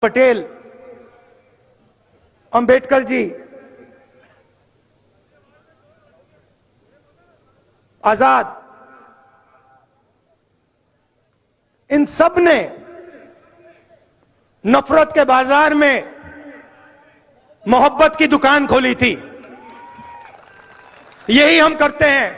पटेल, अंबेडकर जी, आजाद, इन सब ने नफरत के बाजार में मोहब्बत की दुकान खोली थी। यही हम करते हैं।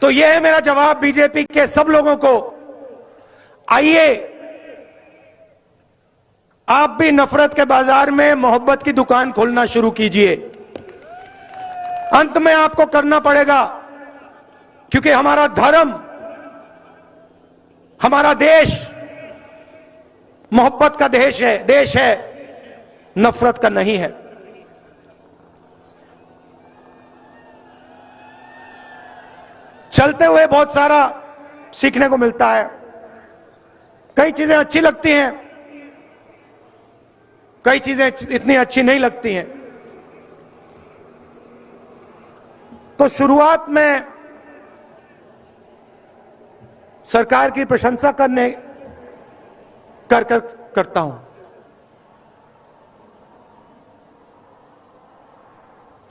तो यह है मेरा जवाब बीजेपी के सब लोगों को। आइए, आप भी नफरत के बाजार में मोहब्बत की दुकान खोलना शुरू कीजिए। अंत में आपको करना पड़ेगा, क्योंकि हमारा धर्म, हमारा देश मोहब्बत का देश है, नफरत का नहीं है। चलते हुए बहुत सारा सीखने को मिलता है। कई चीजें अच्छी लगती हैं, कई चीजें इतनी अच्छी नहीं लगती हैं। तो शुरुआत में सरकार की प्रशंसा करता हूं।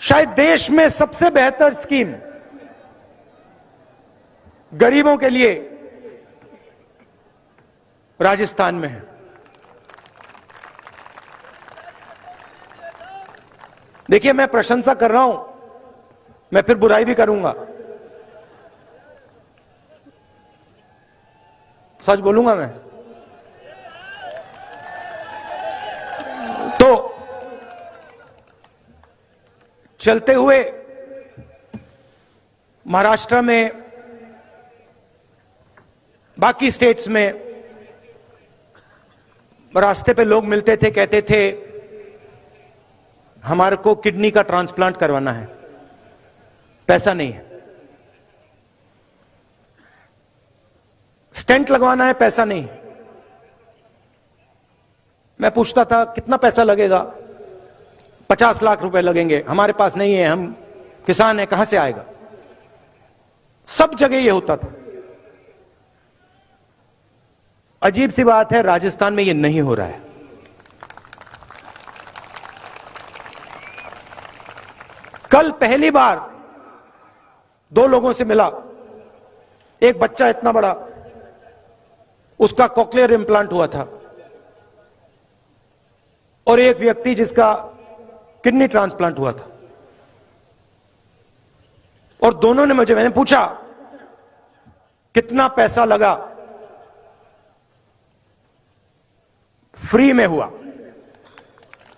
शायद देश में सबसे बेहतर स्कीम गरीबों के लिए राजस्थान में है। देखिए, मैं प्रशंसा कर रहा हूं, मैं फिर बुराई भी करूंगा, सच बोलूंगा मैं। तो चलते हुए महाराष्ट्र में, बाकी स्टेट्स में रास्ते पे लोग मिलते थे, कहते थे हमारे को किडनी का ट्रांसप्लांट करवाना है, पैसा नहीं है। स्टेंट लगवाना है, पैसा नहीं। मैं पूछता था कितना पैसा लगेगा? 50 लाख रुपए लगेंगे। हमारे पास नहीं है, हम किसान हैं, कहां से आएगा? सब जगह ये होता था। अजीब सी बात है, राजस्थान में ये नहीं हो रहा है। कल पहली बार 2 लोगों से मिला। एक बच्चा इतना बड़ा, उसका कॉक्लियर इंप्लांट हुआ था, और एक व्यक्ति जिसका किडनी ट्रांसप्लांट हुआ था। और दोनों ने मैंने पूछा कितना पैसा लगा? फ्री में हुआ,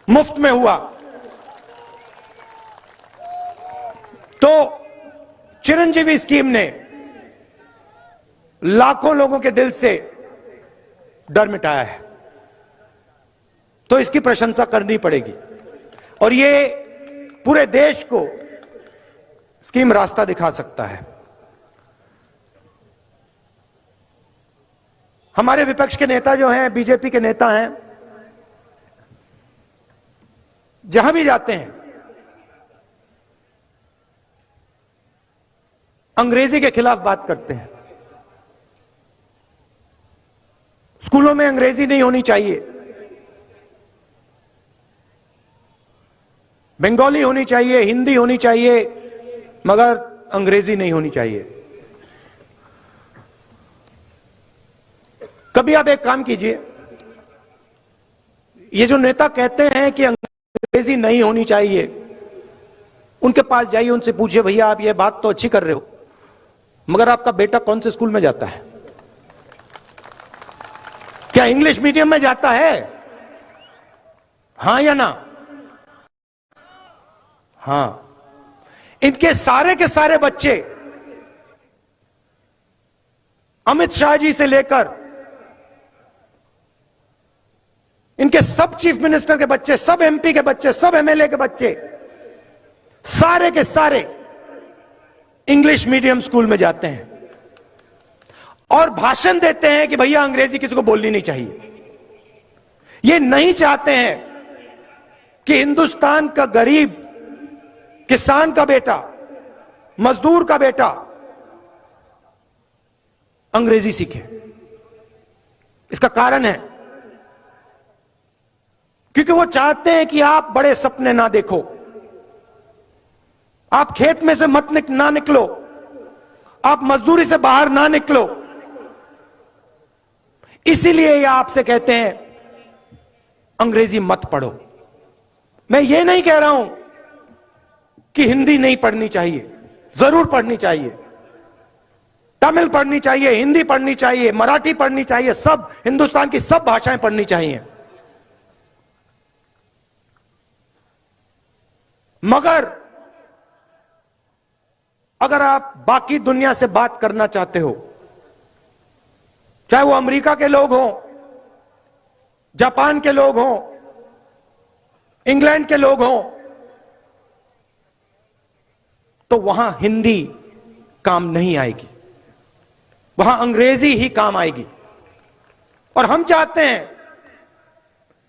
मुफ्त में हुआ। तो चिरंजीवी स्कीम ने लाखों लोगों के दिल से डर मिटाया है, तो इसकी प्रशंसा करनी पड़ेगी। और ये पूरे देश को स्कीम रास्ता दिखा सकता है। हमारे विपक्ष के नेता जो हैं, बीजेपी के नेता हैं, जहां भी जाते हैं अंग्रेजी के खिलाफ बात करते हैं। स्कूलों में अंग्रेजी नहीं होनी चाहिए, बंगाली होनी चाहिए, हिंदी होनी चाहिए, मगर अंग्रेजी नहीं होनी चाहिए। कभी आप एक काम कीजिए, ये जो नेता कहते हैं कि अंग्रेजी नहीं होनी चाहिए, उनके पास जाइए, उनसे पूछिए भैया आप ये बात तो अच्छी कर रहे हो, मगर आपका बेटा कौन से स्कूल में जाता है? क्या इंग्लिश मीडियम में जाता है? हां या ना? हां। इनके सारे के सारे बच्चे, अमित शाह जी से लेकर इनके सब चीफ मिनिस्टर के बच्चे, सब एमपी के बच्चे, सब एमएलए के बच्चे, सारे के सारे इंग्लिश मीडियम स्कूल में जाते हैं और भाषण देते हैं कि भैया अंग्रेजी किसी को बोलनी नहीं चाहिए। ये नहीं चाहते हैं कि हिंदुस्तान का गरीब किसान का बेटा, मजदूर का बेटा अंग्रेजी सीखे। इसका कारण है क्योंकि वो चाहते हैं कि आप बड़े सपने ना देखो, आप खेत में से ना निकलो, आप मजदूरी से बाहर ना निकलो। इसीलिए ये आपसे कहते हैं अंग्रेजी मत पढ़ो। मैं ये नहीं कह रहा हूं कि हिंदी नहीं पढ़नी चाहिए, जरूर पढ़नी चाहिए। तमिल पढ़नी चाहिए, हिंदी पढ़नी चाहिए, मराठी पढ़नी चाहिए, सब हिंदुस्तान की सब भाषाएं पढ़नी चाहिए। मगर अगर आप बाकी दुनिया से बात करना चाहते हो, चाहे वो अमेरिका के लोग हों, जापान के लोग हों, इंग्लैंड के लोग हों, तो वहां हिंदी काम नहीं आएगी, वहां अंग्रेजी ही काम आएगी। और हम चाहते हैं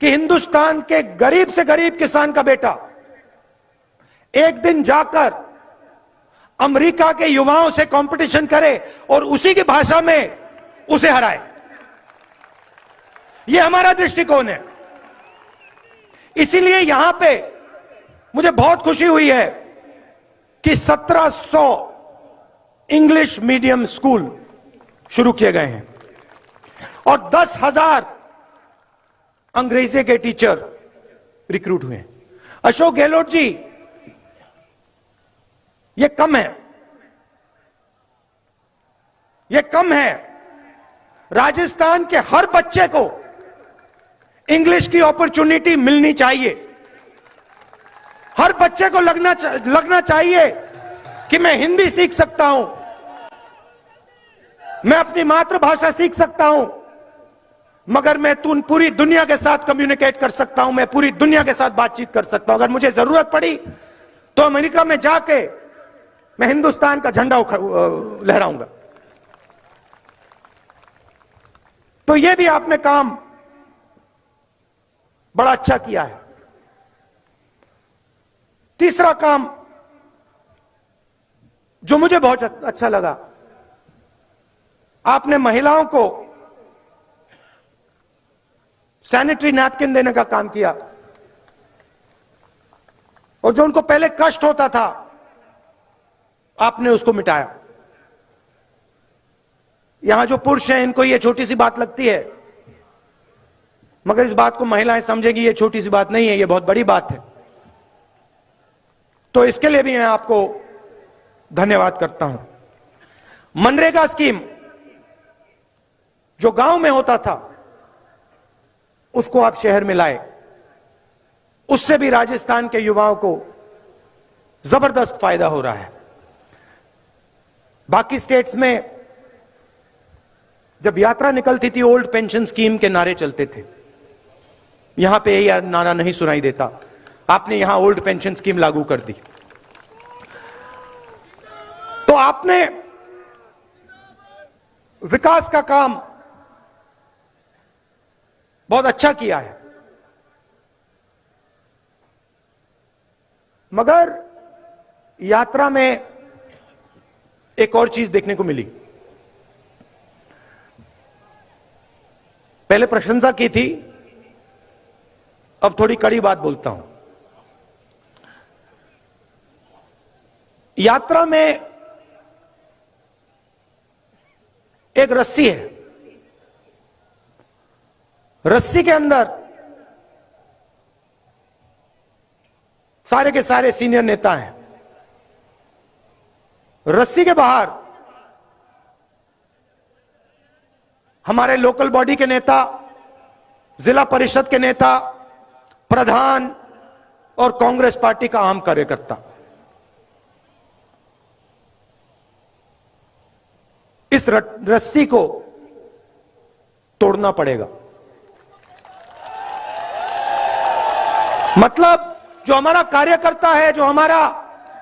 कि हिंदुस्तान के गरीब से गरीब किसान का बेटा एक दिन जाकर अमेरिका के युवाओं से कंपटीशन करे और उसी की भाषा में उसे हराए। यह हमारा दृष्टिकोण है। इसीलिए यहां पे मुझे बहुत खुशी हुई है कि 1700 इंग्लिश मीडियम स्कूल शुरू किए गए हैं और 10,000 अंग्रेजी के टीचर रिक्रूट हुए हैं। अशोक गहलोत जी, ये कम है, ये कम है। राजस्थान के हर बच्चे को इंग्लिश की अपॉर्चुनिटी मिलनी चाहिए। हर बच्चे को लगना चाहिए कि मैं हिंदी सीख सकता हूं, मैं अपनी मातृभाषा सीख सकता हूं, मगर मैं पूरी दुनिया के साथ कम्युनिकेट कर सकता हूं, मैं पूरी दुनिया के साथ बातचीत कर सकता हूं। अगर मुझे जरूरत पड़ी तो अमेरिका में जाके मैं हिंदुस्तान का झंडा लहराऊंगा। तो यह भी आपने काम बड़ा अच्छा किया है। तीसरा काम जो मुझे बहुत अच्छा लगा, आपने महिलाओं को सैनिटरी नैपकिन देने का काम किया और जो उनको पहले कष्ट होता था आपने उसको मिटाया। यहां जो पुरुष हैं इनको ये छोटी सी बात लगती है, मगर इस बात को महिलाएं समझेंगी ये छोटी सी बात नहीं है, ये बहुत बड़ी बात है। तो इसके लिए भी मैं आपको धन्यवाद करता हूं। मनरेगा स्कीम जो गांव में होता था उसको आप शहर में लाए, उससे भी राजस्थान के युवाओं को जबरदस्त फायदा हो रहा है। बाकी स्टेट्स में जब यात्रा निकलती थी ओल्ड पेंशन स्कीम के नारे चलते थे, यहां पे यह नारा नहीं सुनाई देता। आपने यहां ओल्ड पेंशन स्कीम लागू कर दी, तो आपने विकास का काम बहुत अच्छा किया है। मगर यात्रा में एक और चीज देखने को मिली। पहले प्रशंसा की थी, अब थोड़ी कड़ी बात बोलता हूं। यात्रा में एक रस्सी है, रस्सी के अंदर सारे के सारे सीनियर नेता हैं, रस्सी के बाहर हमारे लोकल बॉडी के नेता, जिला परिषद के नेता, प्रधान और कांग्रेस पार्टी का आम कार्यकर्ता। इस रस्सी को तोड़ना पड़ेगा। मतलब जो हमारा कार्यकर्ता है, जो हमारा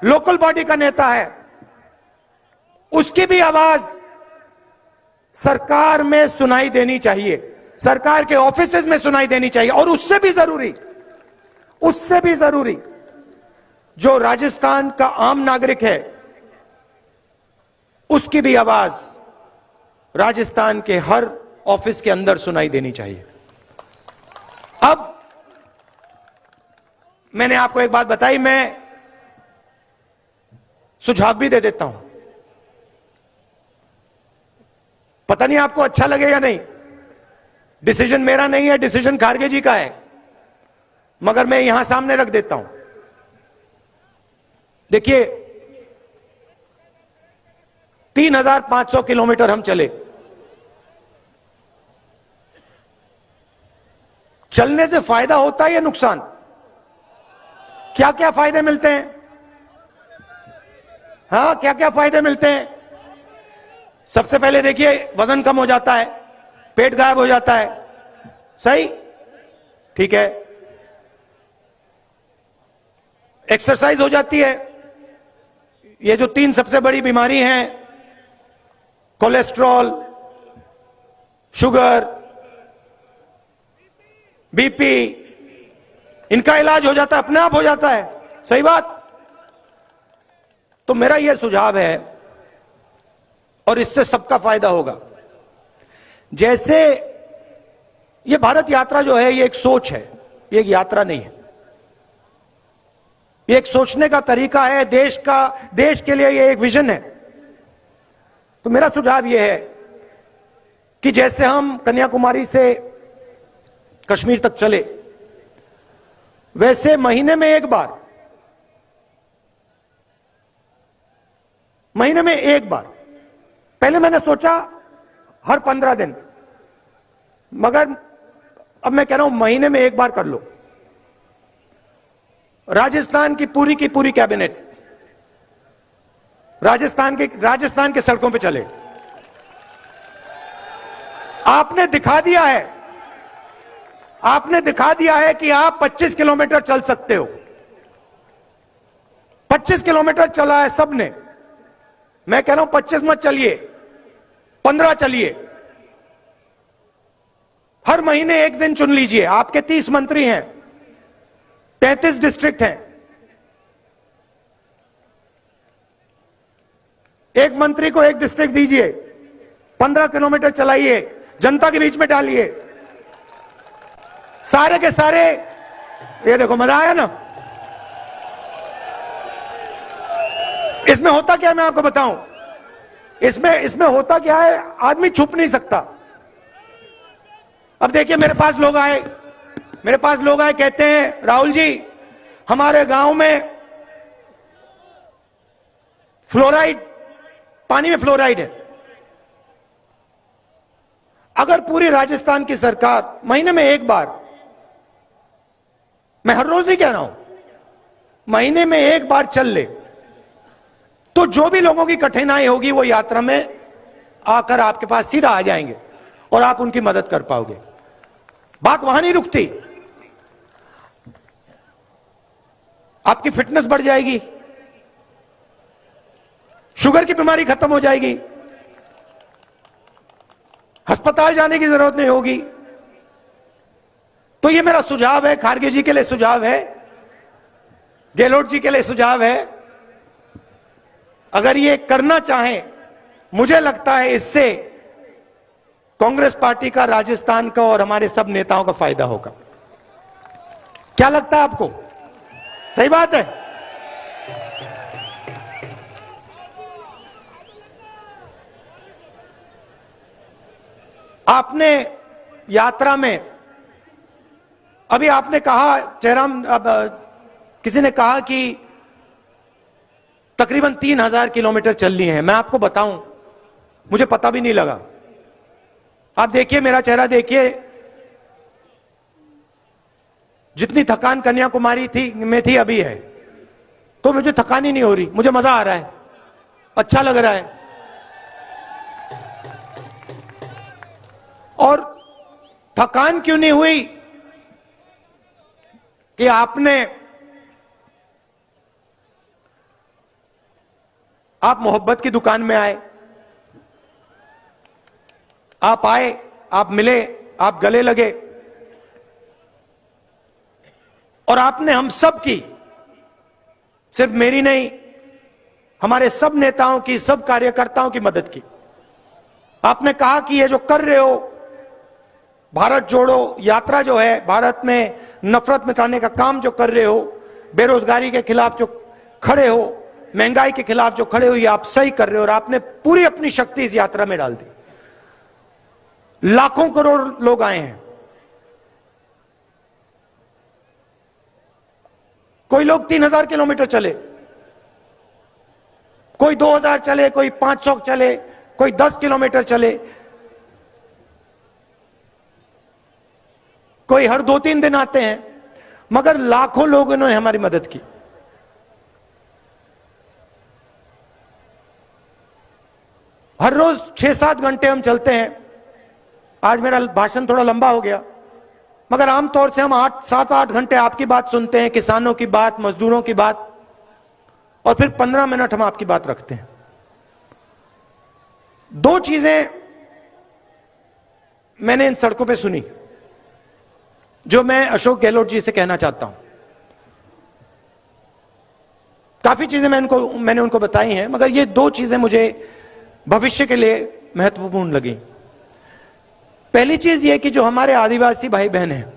लोकल बॉडी का नेता है, उसकी भी आवाज सरकार में सुनाई देनी चाहिए, सरकार के ऑफिसेज में सुनाई देनी चाहिए। और उससे भी जरूरी, उससे भी जरूरी, जो राजस्थान का आम नागरिक है, उसकी भी आवाज राजस्थान के हर ऑफिस के अंदर सुनाई देनी चाहिए। अब मैंने आपको एक बात बताई, मैं सुझाव भी दे देता हूं, पता नहीं आपको अच्छा लगे या नहीं। डिसीजन मेरा नहीं है, डिसीजन खारगे जी का है, मगर मैं यहां सामने रख देता हूं। देखिए, 3,500 किलोमीटर हम चले, चलने से फायदा होता है या नुकसान? क्या क्या फायदे मिलते हैं? हाँ, क्या क्या फायदे मिलते हैं? सबसे पहले देखिए, वजन कम हो जाता है, पेट गायब हो जाता है, सही, ठीक है। एक्सरसाइज हो जाती है। ये जो 3 सबसे बड़ी बीमारी हैं, कोलेस्ट्रॉल, शुगर, बीपी, इनका इलाज हो जाता है, अपने आप हो जाता है, सही बात। तो मेरा यह सुझाव है, और इससे सबका फायदा होगा। जैसे ये भारत यात्रा जो है, ये एक सोच है, ये एक यात्रा नहीं है। ये एक सोचने का तरीका है, देश के लिए ये एक विजन है। तो मेरा सुझाव ये है कि जैसे हम कन्याकुमारी से कश्मीर तक चले, वैसे महीने में एक बार, पहले मैंने सोचा हर 15 दिन, मगर अब मैं कह रहा हूं महीने में एक बार कर लो। राजस्थान की पूरी कैबिनेट राजस्थान के सड़कों पे चले। आपने दिखा दिया है कि आप 25 किलोमीटर चल सकते हो। 25 किलोमीटर चला है सबने। मैं कह रहा हूं 25 मत चलिए, 15 चलिए। हर महीने एक दिन चुन लीजिए। आपके 30 मंत्री हैं, 33 डिस्ट्रिक्ट हैं, एक मंत्री को एक डिस्ट्रिक्ट दीजिए, 15 किलोमीटर चलाइए, जनता के बीच में डालिए, सारे के सारे। ये देखो, मजा आया ना? इसमें होता क्या है मैं आपको बताऊं। इसमें होता क्या है, आदमी छुप नहीं सकता। अब देखिए, मेरे पास लोग आए कहते हैं, राहुल जी हमारे गांव में पानी में फ्लोराइड है। अगर पूरी राजस्थान की सरकार महीने में एक बार, मैं हर रोज नहीं कह रहा हूं, महीने में एक बार चल ले, तो जो भी लोगों की कठिनाई होगी वो यात्रा में आकर आपके पास सीधा आ जाएंगे और आप उनकी मदद कर पाओगे। बात वहां नहीं रुकती, आपकी फिटनेस बढ़ जाएगी, शुगर की बीमारी खत्म हो जाएगी, अस्पताल जाने की जरूरत नहीं होगी। तो ये मेरा सुझाव है, खारगे जी के लिए सुझाव है, गहलोत जी के लिए सुझाव है। अगर ये करना चाहें, मुझे लगता है इससे कांग्रेस पार्टी का, राजस्थान का और हमारे सब नेताओं का फायदा होगा। क्या लगता है आपको? सही बात है। आपने यात्रा में, अभी आपने कहा, जयराम, किसी ने कहा कि तकरीबन 3,000 किलोमीटर चल लिए हैं। मैं आपको बताऊं, मुझे पता भी नहीं लगा। आप देखिए, मेरा चेहरा देखिए, जितनी थकान कन्याकुमारी में थी अभी है, तो मुझे थकान ही नहीं हो रही, मुझे मजा आ रहा है, अच्छा लग रहा है। और थकान क्यों नहीं हुई? कि आप मोहब्बत की दुकान में आए, आप मिले, आप गले लगे, और आपने हम सब की, सिर्फ मेरी नहीं, हमारे सब नेताओं की, सब कार्यकर्ताओं की मदद की। आपने कहा कि ये जो कर रहे हो, भारत जोड़ो यात्रा जो है, भारत में नफरत मिटाने का काम जो कर रहे हो, बेरोजगारी के खिलाफ जो खड़े हो, महंगाई के खिलाफ जो खड़े हो, ये आप सही कर रहे हो। और आपने पूरी अपनी शक्ति इस यात्रा में डाल दी। लाखों करोड़ लोग आए हैं। कोई लोग 3000 किलोमीटर चले, कोई 2000 चले, कोई 500 चले, कोई 10 किलोमीटर चले, कोई हर 2-3 दिन आते हैं, मगर लाखों लोगों ने हमारी मदद की। हर रोज 6-7 घंटे हम चलते हैं। आज मेरा भाषण थोड़ा लंबा हो गया, मगर आमतौर से हम 7-8 घंटे आपकी बात सुनते हैं, किसानों की बात, मजदूरों की बात, और फिर 15 मिनट हम आपकी बात रखते हैं। 2 चीजें मैंने इन सड़कों पे सुनी जो मैं अशोक गहलोत जी से कहना चाहता हूं। काफी चीजें मैंने उनको बताई हैं, मगर ये 2 चीजें मुझे भविष्य के लिए महत्वपूर्ण लगी। पहली चीज ये कि जो हमारे आदिवासी भाई बहन हैं,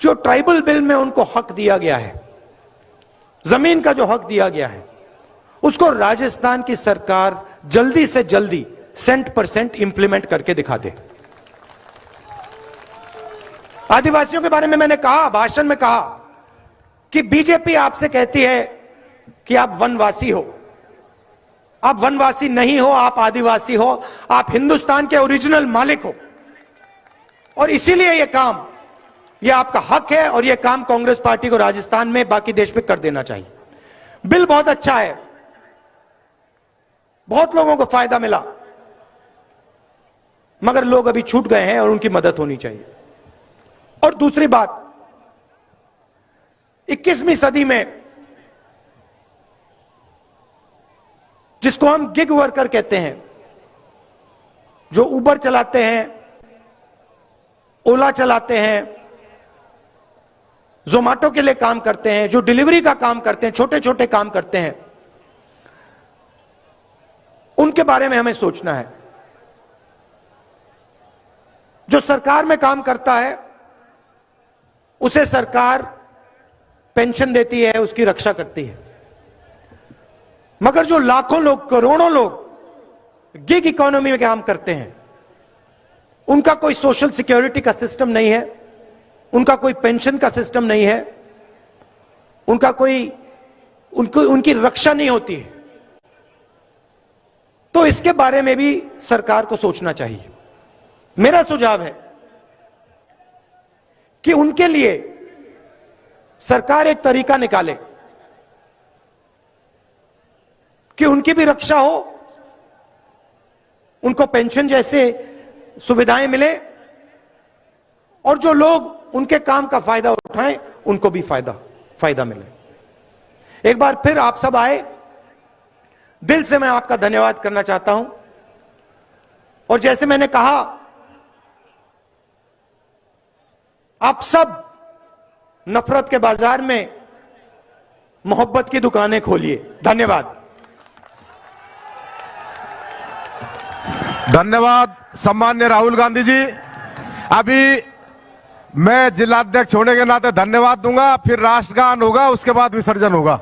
जो ट्राइबल बिल में उनको हक दिया गया है, जमीन का जो हक दिया गया है, उसको राजस्थान की सरकार जल्दी से जल्दी 100% इंप्लीमेंट करके दिखा दे। आदिवासियों के बारे में मैंने कहा, भाषण में कहा कि बीजेपी आपसे कहती है कि आप वनवासी हो। आप वनवासी नहीं हो, आप आदिवासी हो, आप हिंदुस्तान के ओरिजिनल मालिक हो। और इसीलिए यह काम, यह आपका हक है, और यह काम कांग्रेस पार्टी को राजस्थान में, बाकी देश में कर देना चाहिए। बिल बहुत अच्छा है, बहुत लोगों को फायदा मिला, मगर लोग अभी छूट गए हैं और उनकी मदद होनी चाहिए। और दूसरी बात, 21वीं सदी में जिसको हम गिग वर्कर कहते हैं, जो उबर चलाते हैं, ओला चलाते हैं, जोमेटो के लिए काम करते हैं, जो डिलीवरी का काम करते हैं, छोटे छोटे काम करते हैं, उनके बारे में हमें सोचना है। जो सरकार में काम करता है उसे सरकार पेंशन देती है, उसकी रक्षा करती है, मगर जो लाखों लोग, करोड़ों लोग गिग इकोनॉमी में काम करते हैं, उनका कोई सोशल सिक्योरिटी का सिस्टम नहीं है, उनका कोई पेंशन का सिस्टम नहीं है, उनकी रक्षा नहीं होती है। तो इसके बारे में भी सरकार को सोचना चाहिए। मेरा सुझाव है कि उनके लिए सरकार एक तरीका निकाले कि उनकी भी रक्षा हो, उनको पेंशन जैसे सुविधाएं मिले, और जो लोग उनके काम का फायदा उठाएं उनको भी फायदा मिले। एक बार फिर आप सब आए, दिल से मैं आपका धन्यवाद करना चाहता हूं। और जैसे मैंने कहा, आप सब नफरत के बाजार में मोहब्बत की दुकानें खोलिए। धन्यवाद। धन्यवाद सम्मान्य राहुल गांधी जी। अभी मैं जिलाध्यक्ष होने के नाते धन्यवाद दूंगा, फिर राष्ट्रगान होगा, उसके बाद विसर्जन होगा।